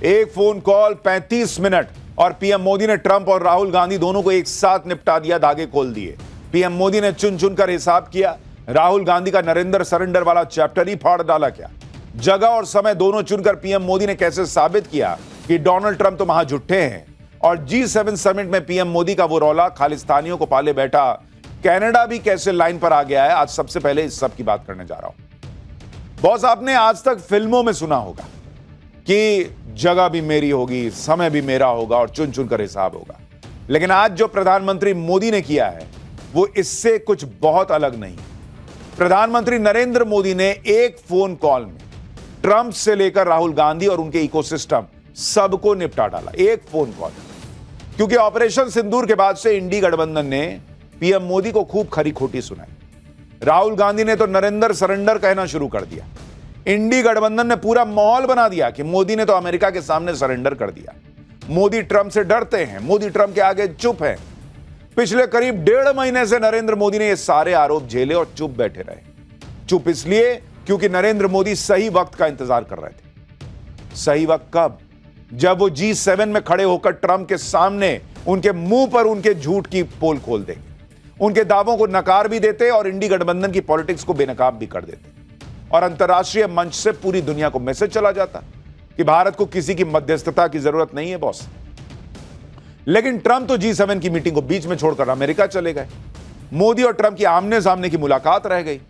एक phone call 35 minute और PM Modi ने ट्रंप और राहुल गांधी दोनों को एक साथ निपटा दिया, धागे खोल दिए। पीएम मोदी ने चुन चुनकर हिसाब किया। राहुल गांधी का नरेंद्र सरेंडर वाला चैप्टर ही फाड़ डाला क्या? जगह और समय दोनों चुनकर पीएम मोदी ने कैसे साबित किया कि डोनाल्ड ट्रंप तो महाझुट्ठे हैं। और G7 समिट में पीएम मोदी का वो रौला, खालिस्तानियों को पाले बैठा कनाडा भी कैसे लाइन पर आ गया है, आज सबसे पहले इस सब की बात करने जा रहा हूं। बॉस, आपने आज तक फिल्मों में सुना होगा कि जगह भी मेरी होगी, समय भी मेरा होगा और चुन चुनकर हिसाब होगा। लेकिन आज जो प्रधानमंत्री मोदी ने किया है वो इससे कुछ बहुत अलग नहीं। प्रधानमंत्री नरेंद्र मोदी ने एक फोन कॉल में ट्रंप से लेकर राहुल गांधी और उनके इकोसिस्टम सबको निपटा डाला, एक फोन कॉल। क्योंकि ऑपरेशन सिंदूर के बाद से इंडी गठबंधन ने पीएम मोदी को खूब खरी खोटी सुनाई। राहुल गांधी ने तो नरेंद्र सरेंडर कहना शुरू कर दिया। इंडी गठबंधन ने पूरा माहौल बना दिया कि मोदी ने तो अमेरिका के सामने सरेंडर कर दिया। मोदी ट्रंप से डरते हैं, मोदी ट्रंप के आगे चुप है। पिछले करीब 1.5 महीने से नरेंद्र मोदी ने ये सारे आरोप झेले और चुप बैठे रहे। चुप इसलिए क्योंकि नरेंद्र मोदी सही वक्त का इंतजार कर रहे थे। सही वक्त कब? जब वो G7 में खड़े होकर ट्रंप के सामने उनके मुंह पर उनके झूठ की पोल खोल देंगे, उनके दावों को नकार भी देते और इंडी गठबंधन की पॉलिटिक्स को बेनकाब भी कर देते। और अंतर्राष्ट्रीय मंच से पूरी दुनिया को मैसेज चला जाता कि भारत को किसी की मध्यस्थता की जरूरत नहीं है बॉस। लेकिन ट्रंप तो G7 की मीटिंग को बीच में छोड़कर अमेरिका चले गए। मोदी और ट्रंप की आमने सामने की मुलाकात रह गई।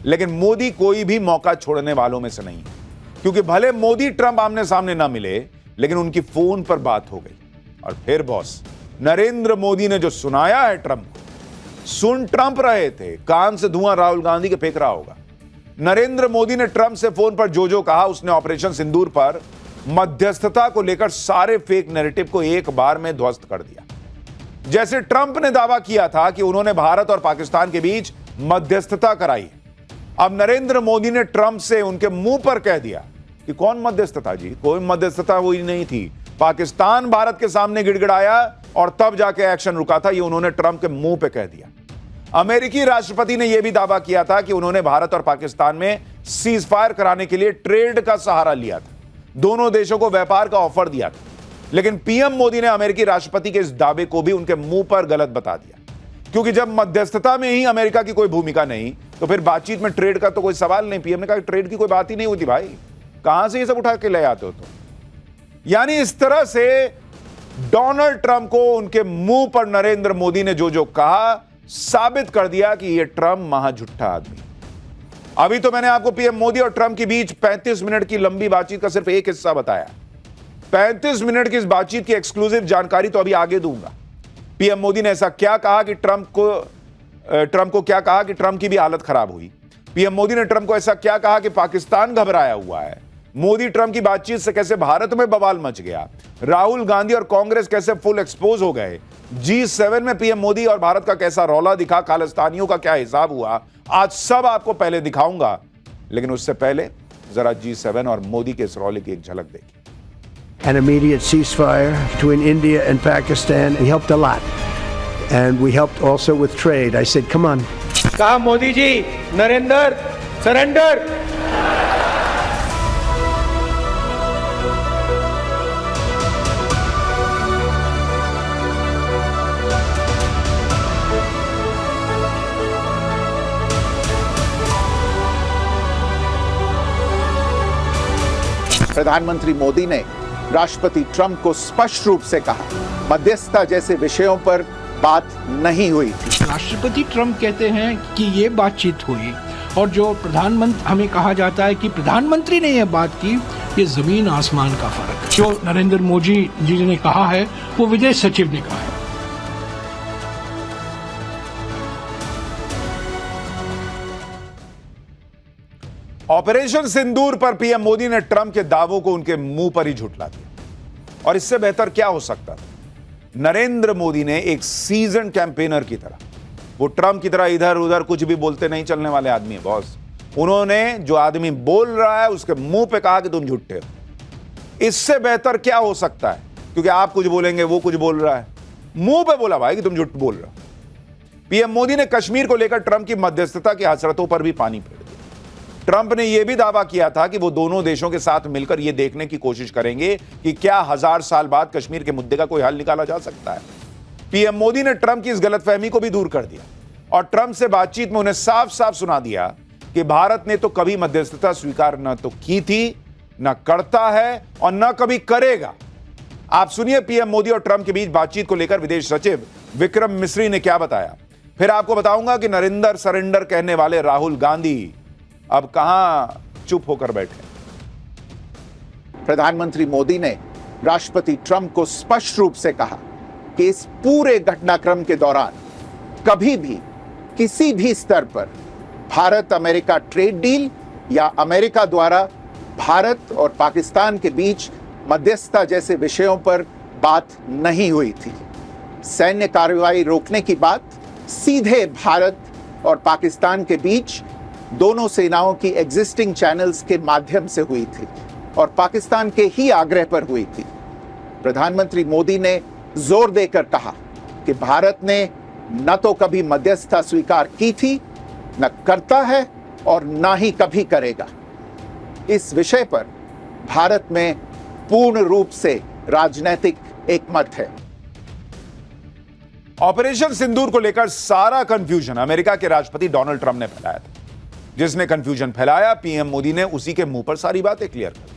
लेकिन मोदी कोई भी मौका छोड़ने वालों में से नहीं है, क्योंकि भले मोदी ट्रंप आमने सामने ना मिले, लेकिन उनकी फोन पर बात हो गई। और फिर बॉस, नरेंद्र मोदी ने जो सुनाया है ट्रंप को, सुन ट्रंप रहे थे, कान से धुआं राहुल गांधी के फेंक रहा होगा। नरेंद्र मोदी ने ट्रंप से फोन पर जो कहा, उसने ऑपरेशन सिंदूर पर मध्यस्थता को लेकर सारे फेक नैरेटिव को एक बार में ध्वस्त कर दिया। जैसे ट्रंप ने दावा किया था कि उन्होंने भारत और पाकिस्तान के बीच मध्यस्थता कराई, अब नरेंद्र मोदी ने ट्रंप से उनके मुंह पर कह दिया कि कौन मध्यस्थता जी, कोई मध्यस्थता हुई नहीं थी। पाकिस्तान भारत के सामने गिड़गिड़ाया और तब जाके एक्शन रुका था, ये उन्होंने ट्रंप के मुंह पे कह दिया। अमेरिकी राष्ट्रपति ने यह भी दावा किया था कि उन्होंने भारत और पाकिस्तान में सीज फायर कराने के लिए ट्रेड का सहारा लिया था, दोनों देशों को व्यापार का ऑफर दिया था। लेकिन पीएम मोदी ने अमेरिकी राष्ट्रपति के इस दावे को भी उनके मुंह पर गलत बता दिया, क्योंकि जब मध्यस्थता में ही अमेरिका की कोई भूमिका नहीं, तो फिर बातचीत में ट्रेड का तो कोई सवाल नहीं। पीएम ने कहा ट्रेड की कोई बात ही नहीं होती भाई, कहां से ये सब उठा के ले आते हो? तो यानी इस तरह से डोनाल्ड ट्रंप को उनके मुंह पर नरेंद्र मोदी ने जो कहा, साबित कर दिया कि यह ट्रंप महाझुट्ठा आदमी। अभी तो मैंने आपको पीएम मोदी और ट्रंप के बीच 35 मिनट की लंबी बातचीत का सिर्फ एक हिस्सा बताया। 35 मिनट की इस बातचीत की एक्सक्लूसिव जानकारी तो अभी आगे दूंगा। पीएम मोदी ने ऐसा क्या कहा कि ट्रंप को क्या कहा कि ट्रंप की भी हालत खराब हुई। पीएम मोदी ने ट्रंप को ऐसा क्या कहा कि पाकिस्तान घबराया हुआ है। मोदी ट्रंप की बातचीत से कैसे भारत में बवाल मच गया। राहुल गांधी और कांग्रेस कैसे फुल एक्सपोज हो गए। G7 में पीएम मोदी और भारत का कैसा रौला दिखा, खालिस्तानियों का क्या हिसाब हुआ, आज सब आपको पहले दिखाऊंगा। लेकिन उससे पहले जरा G7 और मोदी के इस रौले की एक झलक देखिए। An immediate ceasefire between India and Pakistan. He helped a lot. And we helped also with trade. I said, come on. कहा मोदी जी, नरेंद्र सरेंडर। प्रधानमंत्री मोदी ने राष्ट्रपति ट्रंप को स्पष्ट रूप से कहा, मध्यस्थता जैसे विषयों पर बात नहीं हुई थी। राष्ट्रपति ट्रंप कहते हैं कि ये बातचीत हुई, और जो प्रधानमंत्री, हमें कहा जाता है कि प्रधानमंत्री ने यह बात की, ये जमीन आसमान का फर्क है। जो नरेंद्र मोदी जी ने कहा है वो विदेश सचिव ने कहा है। ऑपरेशन सिंदूर पर पीएम मोदी ने ट्रंप के दावों को उनके मुंह पर ही झुठला दिया। और इससे बेहतर क्या हो सकता था? नरेंद्र मोदी ने एक सीजन कैंपेनर की तरह, वो ट्रंप की तरह इधर उधर कुछ भी बोलते नहीं चलने वाले आदमी है बॉस। उन्होंने जो आदमी बोल रहा है उसके मुंह पे कहा कि तुम झूठे हो। इससे बेहतर क्या हो सकता है? क्योंकि आप कुछ बोलेंगे, वो कुछ बोल रहा है, मुंह पे बोला भाई कि तुम झूठ बोल रहे हो। पीएम मोदी ने कश्मीर को लेकर ट्रंप की मध्यस्थता की हसरतों पर भी पानी फेर दिया। ट्रंप ने यह भी दावा किया था कि वो दोनों देशों के साथ मिलकर यह देखने की कोशिश करेंगे कि क्या 1000 साल बाद कश्मीर के मुद्दे का कोई हल निकाला जा सकता है। पीएम मोदी ने ट्रंप की इस गलतफहमी को भी दूर कर दिया और ट्रंप से बातचीत में उन्हें साफ साफ सुना दिया कि भारत ने तो कभी मध्यस्थता स्वीकार न तो की थी, न करता है और न कभी करेगा। आप सुनिए पीएम मोदी और ट्रंप के बीच बातचीत को लेकर विदेश सचिव विक्रम मिस्री ने क्या बताया। फिर आपको बताऊंगा कि नरेंद्र सरेंडर कहने वाले राहुल गांधी अब कहां चुप होकर बैठे। प्रधानमंत्री मोदी ने राष्ट्रपति ट्रंप को स्पष्ट रूप से कहा कि इस पूरे घटनाक्रम के दौरान कभी भी किसी भी स्तर पर भारत अमेरिका ट्रेड डील या अमेरिका द्वारा भारत और पाकिस्तान के बीच मध्यस्थता जैसे विषयों पर बात नहीं हुई थी। सैन्य कार्रवाई रोकने की बात सीधे भारत और पाकिस्तान के बीच दोनों सेनाओं की एग्जिस्टिंग चैनल्स के माध्यम से हुई थी और पाकिस्तान के ही आग्रह पर हुई थी। प्रधानमंत्री मोदी ने जोर देकर कहा कि भारत ने न तो कभी मध्यस्थता स्वीकार की थी, न करता है और न ही कभी करेगा। इस विषय पर भारत में पूर्ण रूप से राजनीतिक एकमत है। ऑपरेशन सिंदूर को लेकर सारा कंफ्यूजन अमेरिका के राष्ट्रपति डोनाल्ड ट्रंप ने फैलाया था। जिसने कंफ्यूजन फैलाया, पीएम मोदी ने उसी के मुंह पर सारी बातें क्लियर कर दी।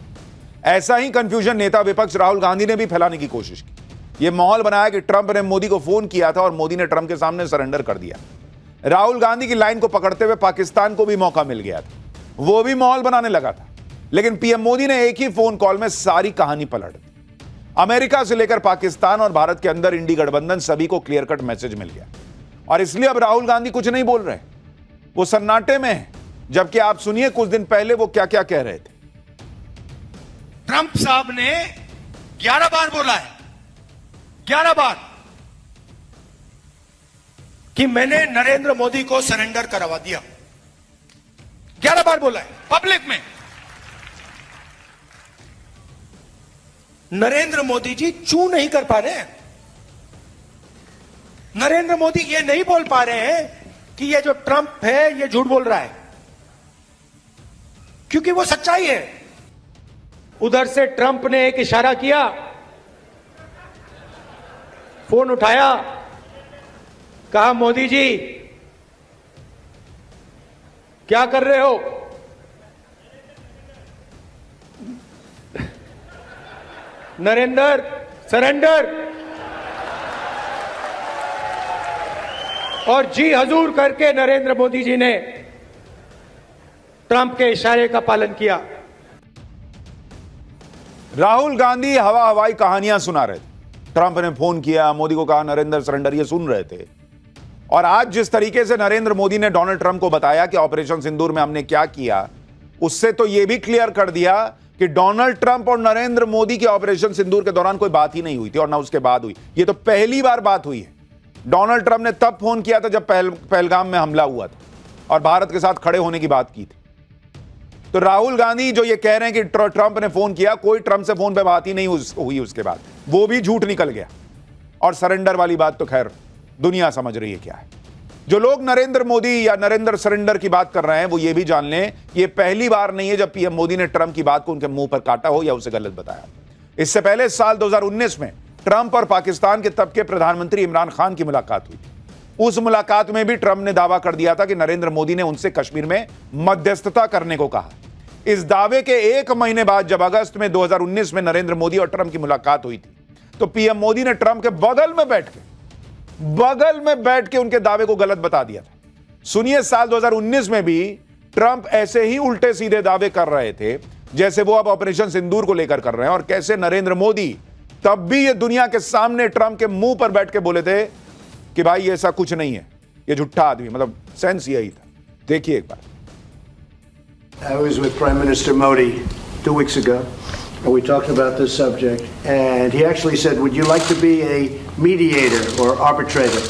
ऐसा ही कंफ्यूजन नेता विपक्ष राहुल गांधी ने भी फैलाने की कोशिश की। यह माहौल बनाया कि ट्रंप ने मोदी को फोन किया था और मोदी ने ट्रंप के सामने सरेंडर कर दिया। राहुल गांधी की लाइन को पकड़ते हुए पाकिस्तान को भी मौका मिल गया था, वो भी माहौल बनाने लगा था। लेकिन पीएम मोदी ने एक ही फोन कॉल में सारी कहानी पलट दी। अमेरिका से लेकर पाकिस्तान और भारत के अंदर इंडी गठबंधन सभी को क्लियर कट मैसेज मिल गया और इसलिए अब राहुल गांधी कुछ नहीं बोल रहे, वो सन्नाटे में है। जबकि आप सुनिए कुछ दिन पहले वो क्या क्या कह रहे थे। ट्रंप साहब ने 11 बार बोला है, 11 बार, कि मैंने नरेंद्र मोदी को सरेंडर करवा दिया। 11 बार बोला है पब्लिक में। नरेंद्र मोदी जी चू नहीं कर पा रहे हैं। नरेंद्र मोदी ये नहीं बोल पा रहे हैं कि ये जो ट्रंप है ये झूठ बोल रहा है, क्योंकि वो सच्चाई है। उधर से ट्रंप ने एक इशारा किया, फोन उठाया, कहा मोदी जी क्या कर रहे हो? नरेंद्र सरेंडर, और जी हजूर करके नरेंद्र मोदी जी ने ट्रंप के इशारे का पालन किया। राहुल गांधी हवा हवाई कहानियां सुना रहे थे। ट्रंप ने फोन किया, मोदी को कहा नरेंद्र सरेंडर, ये सुन रहे थे। और आज जिस तरीके से नरेंद्र मोदी ने डोनाल्ड ट्रंप को बताया कि ऑपरेशन सिंदूर में हमने क्या किया, उससे तो यह भी क्लियर कर दिया कि डोनाल्ड ट्रंप और नरेंद्र मोदी के ऑपरेशन सिंदूर के दौरान कोई बात ही नहीं हुई थी और ना उसके बाद हुई। यह तो पहली बार बात हुई है। डोनाल्ड ट्रंप ने तब फोन किया था जब पहलगाम में हमला हुआ था और भारत के साथ खड़े होने की बात की थी। तो राहुल गांधी जो ये कह रहे हैं कि ट्रंप ने फोन किया, कोई ट्रंप से फोन पे बात ही नहीं हुई उसके बाद, वो भी झूठ निकल गया। और सरेंडर वाली बात तो खैर दुनिया समझ रही है क्या है। जो लोग नरेंद्र मोदी या नरेंद्र सरेंडर की बात कर रहे हैं वो ये भी जान लें, ये पहली बार नहीं है जब पीएम मोदी ने ट्रंप की बात को उनके मुंह पर काटा हो या उसे गलत बताया। इससे पहले साल 2019 में ट्रंप और पाकिस्तान के तब के प्रधानमंत्री इमरान खान की मुलाकात हुई। उस मुलाकात में भी ट्रंप ने दावा कर दिया था कि नरेंद्र मोदी ने उनसे कश्मीर में मध्यस्थता करने को कहा। इस दावे के एक महीने बाद जब अगस्त में 2019 में नरेंद्र मोदी और ट्रंप की मुलाकात हुई थी, तो पीएम मोदी ने ट्रंप के बगल में बैठ के उनके दावे को गलत बता दिया था। सुनिए, साल 2019 में भी ट्रंप ऐसे ही उल्टे सीधे दावे कर रहे थे जैसे वो अब ऑपरेशन सिंदूर को लेकर कर रहे हैं, और कैसे नरेंद्र मोदी तब भी ये दुनिया के सामने ट्रंप के मुंह पर बैठ के बोले थे कि भाई ऐसा कुछ नहीं है, ये झूठा आदमी, मतलब सेंस यही था। देखिए एक बार। I was with Prime Minister Modi 2 weeks ago, and we talked about this subject, and he actually said, would you like to be a mediator or arbitrator?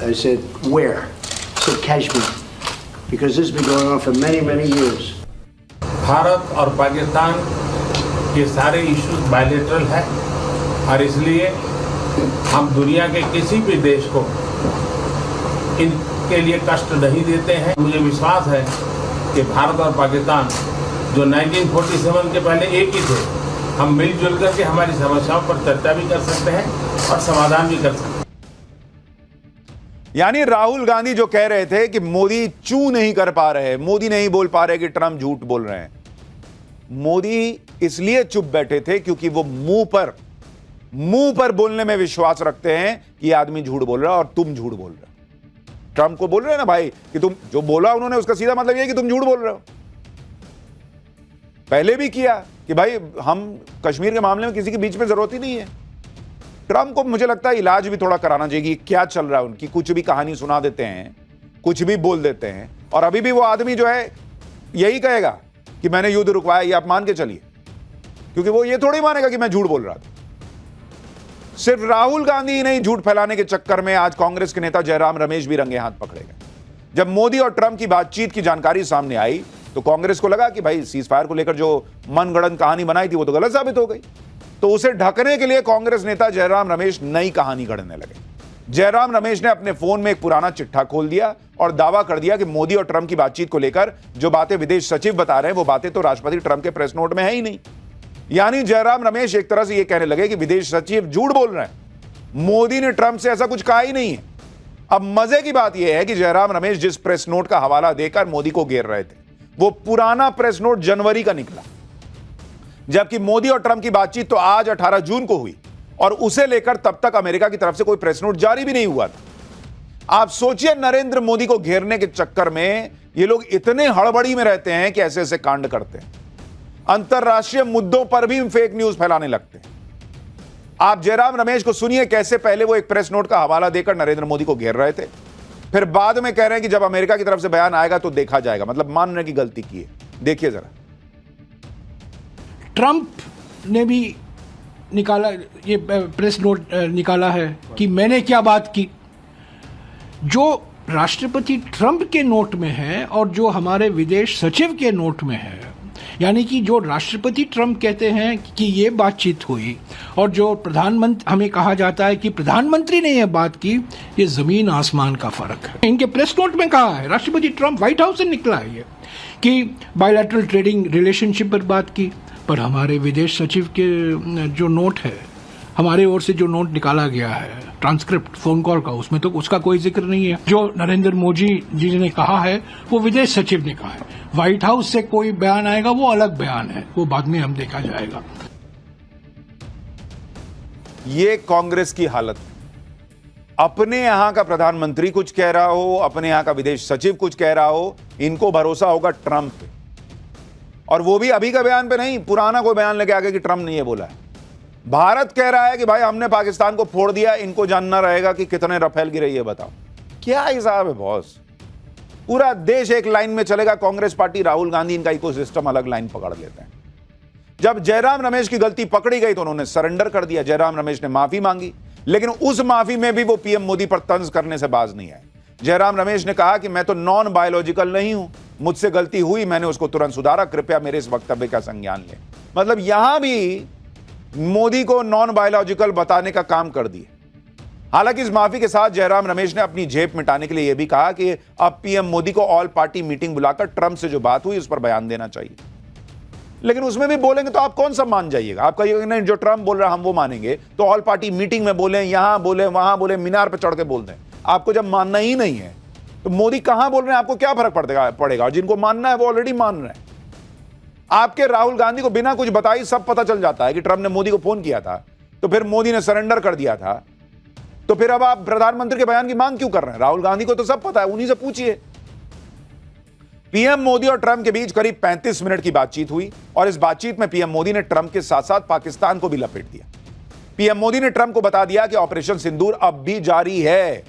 I said, where? He said, Kashmir, because this has been going on for many, many years. Bharat और पाकिस्तान ये सारे issues bilateral है और इसलिए हम दुनिया के किसी भी देश को इनके लिए कष्ट नहीं देते हैं। मुझे विश्वास है कि भारत और पाकिस्तान जो 1947 के पहले एक ही थे, हम मिलजुल करके हमारी समस्याओं पर चर्चा भी कर सकते हैं और समाधान भी कर सकते हैं। यानी राहुल गांधी जो कह रहे थे कि मोदी चू नहीं कर पा रहे, मोदी नहीं बोल पा रहे कि ट्रंप झूठ बोल रहे हैं, मोदी इसलिए चुप बैठे थे क्योंकि वो मुंह पर बोलने में विश्वास रखते हैं कि ये आदमी झूठ बोल रहा है और तुम झूठ बोल रहे हो। ट्रंप को बोल रहे हैं ना भाई कि तुम जो बोला उन्होंने उसका सीधा मतलब ये कि तुम झूठ बोल रहे हो। पहले भी किया कि भाई हम कश्मीर के मामले में किसी के बीच में जरूरत ही नहीं है। ट्रंप को मुझे लगता है इलाज भी थोड़ा कराना चाहिए। क्या चल रहा है उनकी, कुछ भी कहानी सुना देते हैं, कुछ भी बोल देते हैं, और अभी भी वो आदमी जो है यही कहेगा कि मैंने युद्ध रुकवाया, ये आप मान के चलिए, क्योंकि वो ये थोड़ी मानेगा कि मैं झूठ बोल रहा था। सिर्फ राहुल गांधी ही नहीं, झूठ फैलाने के चक्कर में आज कांग्रेस के नेता जयराम रमेश भी रंगे हाथ पकड़े गए। जब मोदी और ट्रंप की बातचीत की जानकारी सामने आई तो कांग्रेस को लगा कि भाई सीज फायर को लेकर जो मनगढ़ंत कहानी बनाई थी वो तो गलत साबित हो गई, तो उसे ढकने के लिए कांग्रेस नेता जयराम रमेश नई कहानी गढ़ने लगे। जयराम रमेश ने अपने फोन में एक पुराना चिट्ठा खोल दिया और दावा कर दिया कि मोदी और ट्रंप की बातचीत को लेकर जो बातें विदेश सचिव बता रहे हैं वो बातें तो राष्ट्रपति ट्रंप के प्रेस नोट में है ही नहीं। यानी जयराम रमेश एक तरह से यह कहने लगे कि विदेश सचिव झूठ बोल रहे हैं, मोदी ने ट्रंप से ऐसा कुछ कहा ही नहीं है। अब मजे की बात यह है कि जयराम रमेश जिस प्रेस नोट का हवाला देकर मोदी को घेर रहे थे वो पुराना प्रेस नोट जनवरी का निकला, जबकि मोदी और ट्रंप की बातचीत तो आज 18 जून को हुई और उसे लेकर तब तक अमेरिका की तरफ से कोई प्रेस नोट जारी भी नहीं हुआ था। आप सोचिए, नरेंद्र मोदी को घेरने के चक्कर में ये लोग इतने हड़बड़ी में रहते हैं कि ऐसे ऐसे कांड करते हैं, अंतरराष्ट्रीय मुद्दों पर भी फेक न्यूज फैलाने लगते हैं। आप जयराम रमेश को सुनिए कैसे पहले वो एक प्रेस नोट का हवाला देकर नरेंद्र मोदी को घेर रहे थे, फिर बाद में कह रहे हैं कि जब अमेरिका की तरफ से बयान आएगा तो देखा जाएगा, मतलब मानने की गलती की है। देखिए जरा, ट्रंप ने भी निकाला, ये प्रेस नोट निकाला है कि मैंने क्या बात की। जो राष्ट्रपति ट्रंप के नोट में है और जो हमारे विदेश सचिव के नोट में है, यानी कि जो राष्ट्रपति ट्रंप कहते हैं कि ये बातचीत हुई और जो प्रधानमंत्री, हमें कहा जाता है कि प्रधानमंत्री ने ये बात की, ये जमीन आसमान का फर्क है। इनके प्रेस नोट में कहा है, राष्ट्रपति ट्रंप, व्हाइट हाउस से निकला है ये, कि बायलैटरल ट्रेडिंग रिलेशनशिप पर बात की, पर हमारे विदेश सचिव के जो नोट है, हमारे ओर से जो नोट निकाला गया है, ट्रांसक्रिप्ट फोन कॉल का, उसमें तो उसका कोई जिक्र नहीं है। जो नरेंद्र मोदी जी ने कहा है वो विदेश सचिव ने कहा है। व्हाइट हाउस से कोई बयान आएगा वो अलग बयान है, वो बाद में हम देखा जाएगा। ये कांग्रेस की हालत है। अपने यहां का प्रधानमंत्री कुछ कह रहा हो, अपने यहां का विदेश सचिव कुछ कह रहा हो, इनको भरोसा होगा ट्रंप पे, और वो भी अभी का बयान पे नहीं, पुराना कोई बयान लेके आगे कि ट्रंप ने ये बोला है। भारत कह रहा है कि भाई हमने पाकिस्तान को फोड़ दिया, इनको जानना रहेगा कि कितने रफेल गिरे, ये बताओ। क्या हिसाब है बॉस? पूरा देश एक लाइन में चलेगा, कांग्रेस पार्टी, राहुल गांधी, इनका इकोसिस्टम अलग लाइन पकड़ लेते हैं। जब जयराम रमेश की गलती पकड़ी गई तो उन्होंने सरेंडर कर दिया। जयराम रमेश ने माफी मांगी, लेकिन उस माफी में भी वो पीएम मोदी पर तंज करने से बाज नहीं आए। जयराम रमेश ने कहा कि मैं तो नॉन बायोलॉजिकल नहीं हूं, मुझसे गलती हुई, मैंने उसको तुरंत सुधारा, कृपया मेरे इस वक्तव्य का संज्ञान लें। मतलब यहां भी मोदी को नॉन बायोलॉजिकल बताने का काम कर दिए। हालांकि इस माफी के साथ जयराम रमेश ने अपनी झेप मिटाने के लिए यह भी कहा कि अब पीएम मोदी को ऑल पार्टी मीटिंग बुलाकर ट्रंप से जो बात हुई उस पर बयान देना चाहिए। लेकिन उसमें भी बोलेंगे तो आप कौन सा मान जाइएगा? आप कहिएगा नहीं, जो ट्रंप बोल रहा है हम वो मानेंगे, तो ऑल पार्टी मीटिंग में बोले, यहां बोले, वहां बोले, मीनार पर चढ़ के बोल दें। आपको जब मानना ही नहीं है तो मोदी कहां बोल रहे हैं, आपको क्या फर्क पड़ेगा? और जिनको मानना है वो ऑलरेडी मान रहे हैं। आपके राहुल गांधी को बिना कुछ बताई सब पता चल जाता है कि ट्रंप ने मोदी को फोन किया था, तो फिर मोदी ने सरेंडर कर दिया था, तो फिर अब आप प्रधानमंत्री के बयान की मांग क्यों कर रहे हैं? राहुल गांधी को तो सब पता है, उन्हीं से पूछिए। पीएम मोदी और ट्रंप के बीच करीब 35 मिनट की बातचीत हुई और इस बातचीत में पीएम मोदी ने ट्रंप के साथ साथ पाकिस्तान को भी लपेट दिया। पीएम मोदी ने ट्रंप को बता दिया कि ऑपरेशन सिंदूर अब भी जारी है।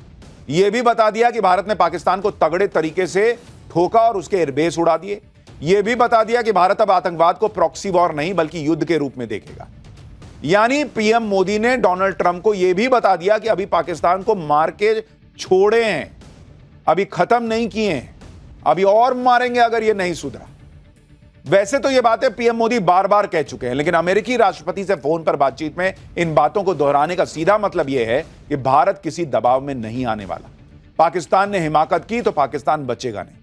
यह भी बता दिया कि भारत ने पाकिस्तान को तगड़े तरीके से ठोका और उसके एयरबेस उड़ा दिए। यह भी बता दिया कि भारत अब आतंकवाद को प्रॉक्सी वॉर नहीं बल्कि युद्ध के रूप में देखेगा। यानी पीएम मोदी ने डोनाल्ड ट्रंप को यह भी बता दिया कि अभी पाकिस्तान को मार के छोड़े हैं, अभी खत्म नहीं किए हैं, अभी और मारेंगे अगर यह नहीं सुधरा। वैसे तो ये बातें पीएम मोदी बार बार कह चुके हैं, लेकिन अमेरिकी राष्ट्रपति से फोन पर बातचीत में इन बातों को दोहराने का सीधा मतलब यह है कि भारत किसी दबाव में नहीं आने वाला। पाकिस्तान ने हिमाकत की तो पाकिस्तान बचेगा नहीं।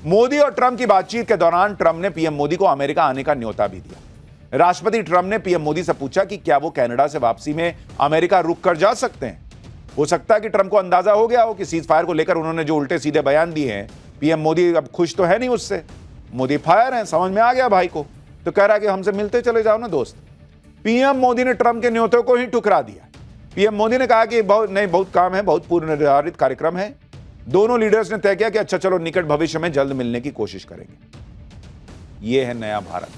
मोदी और ट्रंप की बातचीत के दौरान ट्रंप ने पीएम मोदी को अमेरिका आने का न्योता भी दिया। राष्ट्रपति ट्रंप ने पीएम मोदी से पूछा कि क्या वो कनाडा से वापसी में अमेरिका रुक कर जा सकते हैं। हो सकता है कि ट्रंप को अंदाजा हो गया हो कि सीज फायर को लेकर उन्होंने जो उल्टे सीधे बयान दिए हैं, पीएम मोदी अब खुश तो है नहीं उससे। मोदी फायर हैं, समझ में आ गया भाई को, तो कह रहा है कि हमसे मिलते चले जाओ ना दोस्त। पीएम मोदी ने ट्रंप के न्योते को ही ठुकरा दिया। पीएम मोदी ने कहा कि बहुत काम है, बहुत पूर्व निर्धारित कार्यक्रम है। दोनों लीडर्स ने तय किया कि अच्छा चलो निकट भविष्य में जल्द मिलने की कोशिश करेंगे। यह है नया भारत,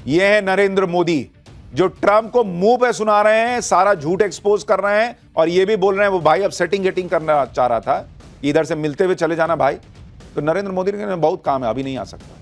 यह है नरेंद्र मोदी जो ट्रंप को मुंह पे सुना रहे हैं, सारा झूठ एक्सपोज कर रहे हैं और यह भी बोल रहे हैं वो भाई अब सेटिंग करना चाह रहा था, इधर से मिलते हुए चले जाना भाई। तो नरेंद्र मोदी ने बहुत काम है, अभी नहीं आ सकता।